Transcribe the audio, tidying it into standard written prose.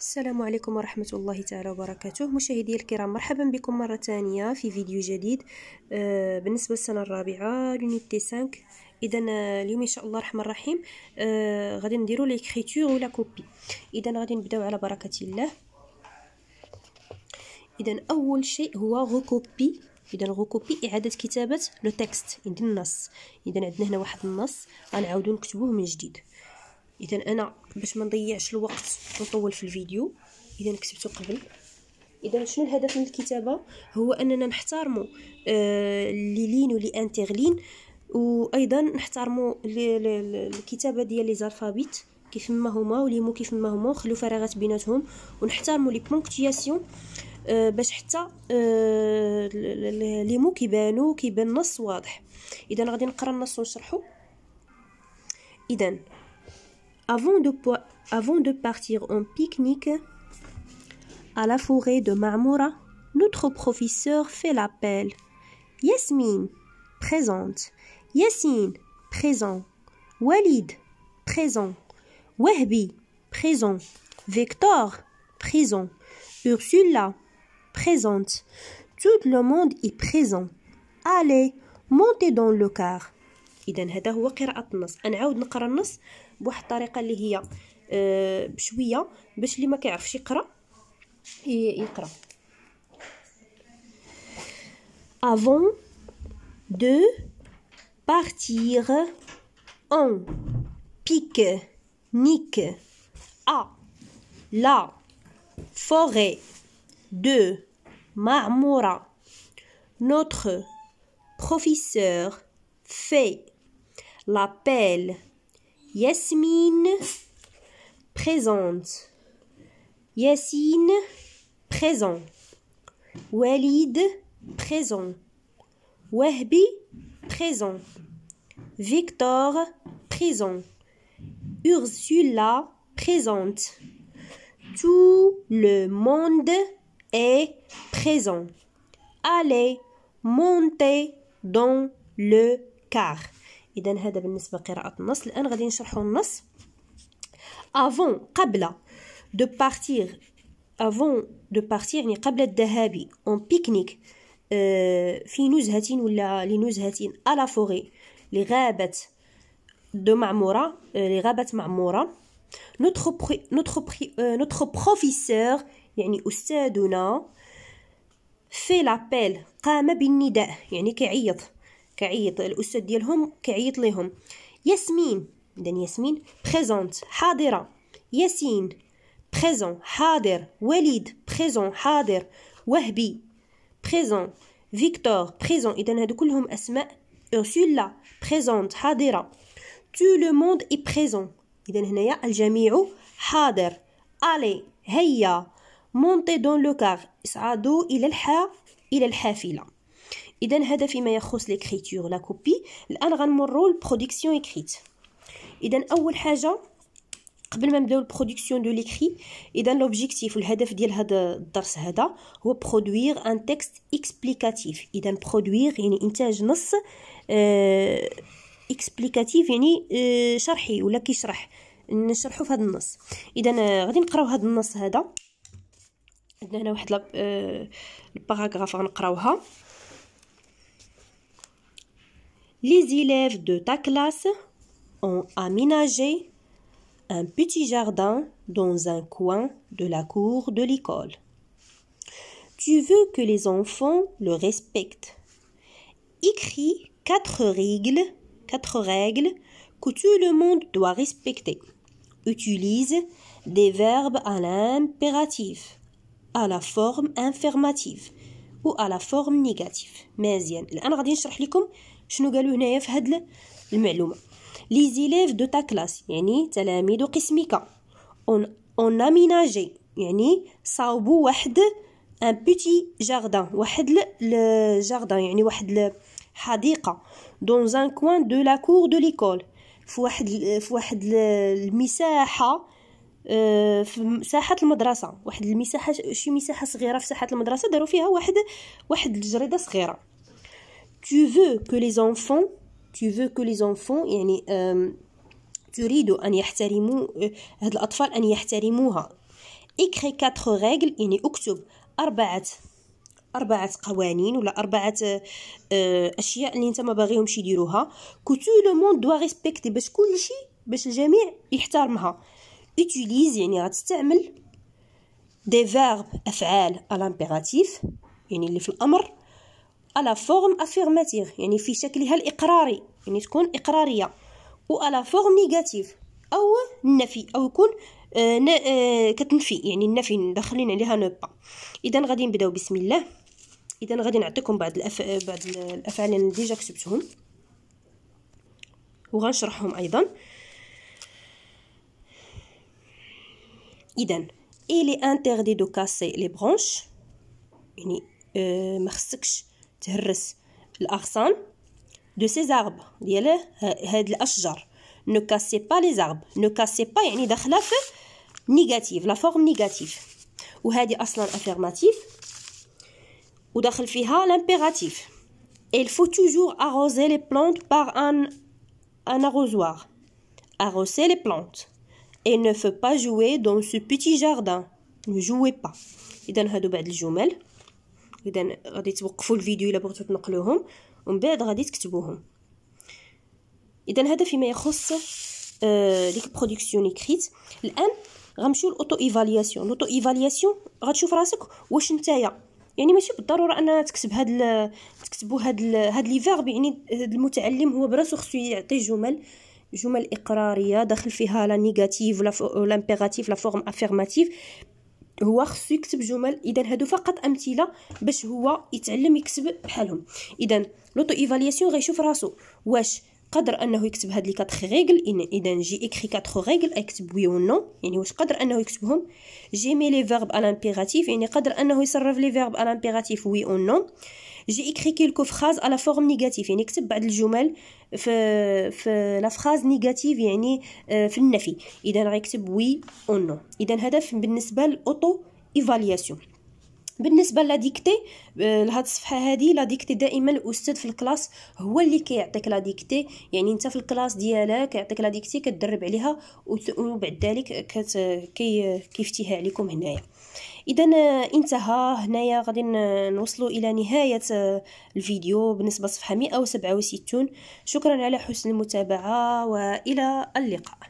السلام عليكم ورحمة الله تعالى وبركاته. مشاهدي الكرام، مرحبا بكم مرة ثانية في فيديو جديد بالنسبة للسنة الرابعة لونيتي 5. إذا اليوم إن شاء الله الرحمن الرحيم غادي نديرو ليكريتور ولا كوبي. إذا غادي نبداو على بركة الله. إذا أول شيء هو غوكوبي. إذا غوكوبي إعادة كتابة لو تكست، عندنا النص. إذا عندنا هنا واحد النص غنعاودو نكتبوه من جديد. إذا أنا باش ما نضيعش الوقت ونطول في الفيديو، إذا كتبته قبل. إذا شنو الهدف من الكتابة؟ هو أننا نحترموا لي لين ولي انترلين، وأيضا نحترموا الكتابة ديال لي زالفابيت كيف ما هما ولي مو كيف ما هما، ونخلو فراغات بيناتهم، ونحترموا لي بونكتياسيون باش حتى لي مو كيبان النص واضح. إذا غادي نقرا النص ونشرحو. إذا Avant de partir en pique-nique à la forêt de Marmora, notre professeur fait l'appel. Yasmine, présente. Yassine, présent. Walid, présent. Wahbi, présent. Victor, présent. Ursula, présente. Tout le monde est présent. Allez, montez dans le car. إذا هذا هو قراءة النص. نعاود نقرا النص بواحد الطريقة اللي هي بشوية باش اللي ما كيعرفش يقرا يقرا. Avant de partir en pique-nique à la forêt de Marmora, notre professeur fait l'appel. Yasmine, présente. Yassine, présent. Walid, présent. Wahbi, présent. Victor, présent. Ursula, présente. Tout le monde est présent. Allez, montez dans le car. إذا هذا بالنسبة لقراءة النص. الآن غادي نشرحوا النص. avant قبل de partir يعني قبل الذهاب en pique-nique في نزهة ولا لنزهة à la forêt لغابة de معمورة لغابة معمورة. notre professeur يعني أستاذنا fait l'appel قام بالنداء يعني كيعيط الأستاذ ديالهم كيعيط لهم. ياسمين، إذن ياسمين بريزونت حاضرة. ياسين بريزون حاضر. وليد بريزون حاضر. وهبي بريزون. فيكتور بريزون. إذن هادو كلهم أسماء. أرسولا بريزونت حاضرة. تو لو موند إي بريزون. إذن هنايا الجميع حاضر. ألي هيا. مونتي دون لو كار اصعدوا إلى الحافلة. إذا هذا فيما يخص ليكريتور لا كوبي. الآن غنمروا للبرودكسيون إكريت. إذا أول حاجة قبل ما نبداو البرودكسيون دو ليكري، إذا لوبجيكتيف والهدف ديال هذا الدرس هذا هو برودوير ان تكست اكسبليكاتيف. إذا برودوير يعني إنتاج نص اكسبليكاتيف يعني شرحي ولا كيشرح، نشرحوا في هذا النص. إذا غادي نقراو هذا النص هذا. عندنا هنا واحد الباراغراف غنقراوها. Les élèves de ta classe ont aménagé un petit jardin dans un coin de la cour de l'école. Tu veux que les enfants le respectent. Écris 4 règles que tout le monde doit respecter. Utilise des verbes à l'impératif, à la forme affirmative ou à la forme négative. مزيان. الآن غادي نشرح لكم شنو قالوا هنايا في هاد المعلومه. لي زيليف دو تا كلاس يعني تلاميذ قسمك. اون اميناجي يعني صاوبوا واحد ان بيتي جاردان، واحد الجاردان يعني واحد الحديقه. دون ان كوان دو لا كور دو ليكول في واحد المساحه في ساحه المدرسه. واحد المساحه، شي مساحه صغيره في ساحه المدرسه داروا فيها واحد الجريده صغيره. Tu veux que les enfants يعني تريد أن يحترموا هاد الأطفال أن يحترموها. écris 4 règles يعني اكتب أربعة قوانين ولا أربعة أشياء اللي نتا ما باغيهمش يديروها que tout le monde doit respecter باش الجميع يحترمها. utilise يعني غتستعمل des verbes أفعال à l'impératif يعني اللي في الأمر à la forme affirmative يعني في شكلها الإقراري يعني تكون إقرارية و à la forme négative أو النفي أو يكون كتنفي يعني النفي داخلين عليها ne pas. إذا غادي نبداو بسم الله. إذا غادي نعطيكم بعض الأفعال اللي ديجا كتبتهم وغنشرحهم أيضا. إذا il est interdit de casser les branches يعني ما خصكش تهرس الأغصان de ces arbres ديال هاد الأشجار. ne cassez pas les arbres. ne cassez pas يعني داخله في négative la forme négative وهذه أصلا affirmative وداخل فيها l'impératif. il faut toujours arroser les plantes par un arrosoir. arroser les plantes et ne faut pas jouer dans ce petit jardin. ne jouez pas. إذا هادو بعض الجمل. إذا غادي توقفوا الفيديو إلا بغيتو تنقلوهم ومن بعد غادي تكتبوهم. إذا هذا فيما يخص ديك برودكسيون إكريت. الآن غنمشيو لأوتو إيفالياسيون. لأوتو إيفالياسيون غتشوف راسك واش نتايا يعني ماشي بالضروره اننا تكتبوا هاد لي فيرب يعني المتعلم هو براسو خصو يعطي جمل اقراريه داخل فيها لا نيجاتيف ولا لامبيراتيف لا فورم افيرماتيف هو خصو يكتب جمل. اذا هادو فقط امثله باش هو يتعلم يكتب بحالهم. اذا لوطو ايفالياسيون غيشوف راسو واش قدر انه يكتب هاد لي 4 ريغل. اذا جي اكري 4 ريغل يكتب وي و نو يعني واش قدر انه يكتبهم. جي مي لي فيرب ا لامبيراتيف يعني قدر انه يصرف لي فيرب ا لامبيراتيف وي او نو. جي اكري كيلكو فراز على فورم نيجاتيف يعني كتب بعض الجمل في لا فراز نيجاتيف يعني في النفي. اذا غيكتب وي او نو. اذا هذا بالنسبه للاوتو ايفالياسيون. بالنسبه لا ديكتي لهاد الصفحه هذه لا ديكتي دائما الاستاذ في الكلاس هو اللي كيعطيك لا ديكتي يعني انت في الكلاس ديالك كيعطيك لا ديكتي كتدرب عليها وبعد ذلك كيفتيها عليكم هنايا. اذا انتهى هنايا غادي نوصلوا الى نهايه الفيديو بالنسبه لصفحه 167. شكرا على حسن المتابعه والى اللقاء.